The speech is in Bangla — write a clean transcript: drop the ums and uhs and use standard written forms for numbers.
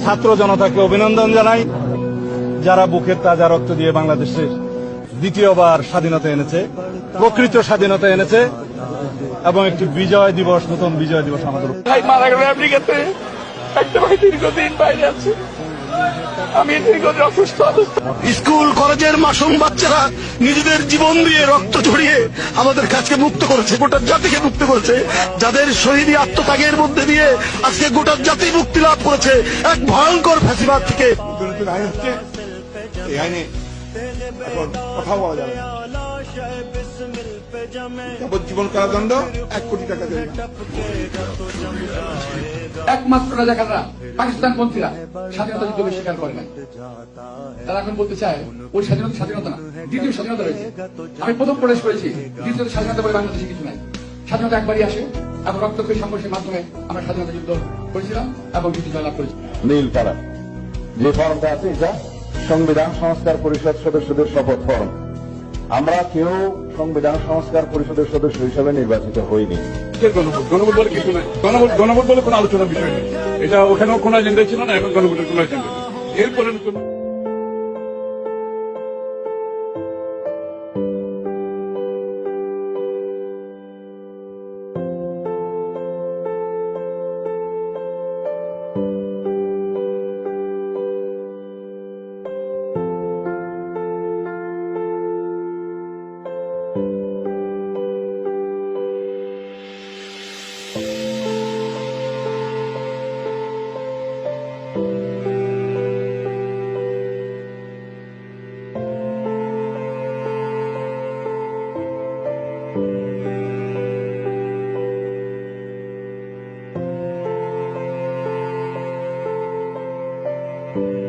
ছাত্র জনতাকে অভিনন্দন জানাই, যারা বুকের তাজা রক্ত দিয়ে বাংলাদেশের দ্বিতীয়বার স্বাধীনতা এনেছে, প্রকৃত স্বাধীনতা এনেছে এবং একটি বিজয় দিবস, নতুন বিজয় দিবস আমাদের। ভাই মারা গেল আমেরিকাতে, একটা ভাই দীর্ঘদিন বাইরে আছে, আমি দীর্ঘদিন অসুস্থ অবস্থা। স্কুল কলেজের মাসুম বাচ্চারা নিজেদের জীবন দিয়ে রক্ত ঝরিয়ে আমাদের কাছকে মুক্ত করেছে, গোটা জাতিকে মুক্ত করেছে, যাদের শহীদী আত্মত্যাগের মধ্যে দিয়ে আজকে গোটা জাতি মুক্তি লাভ করেছে এক ভয়ঙ্কর ফ্যাসিবাদ থেকে। আইন হচ্ছে, এই আইনে এখন কথা বলা যাবে না। যাবজ্জীবন কারাদণ্ড, 1 কোটি টাকা দেবে। একমাত্র রাজাকাররা, পাকিস্তান পন্থীরা স্বাধীনতা যুদ্ধকে স্বীকার করে নাই। তারা এখন বলতে চায় ওই স্বাধীনতা স্বাধীনতা না, দ্বিতীয় স্বাধীনতা রয়েছে। আমি প্রথম প্রবেশ করেছি, দ্বিতীয় স্বাধীনতা বলে বাংলাদেশে কিছু নাই। স্বাধীনতা একবারই আসে এবং রক্তক্ষয়ী সংঘর্ষের মাধ্যমে আমরা স্বাধীনতা যুদ্ধ করেছিলাম এবং যুদ্ধ জয়লাভ করেছি। নীল কালার যে ফর্মটা আছে, এটা সংবিধান সংস্কার পরিষদ সদস্যদের শপথ ফর্ম। আমরা কেউ সংবিধান সংস্কার পরিষদের সদস্য হিসেবে নির্বাচিত হইনি। গণভোট বলে কিছু নাই, গণভোট বলে কোনো আলোচনার বিষয় নেই। এটা ওখানেও কোনো এজেন্ডা ছিল না, এখন গণভোটের কোনো এজেন্ডা নেই। এরপরে Thank you.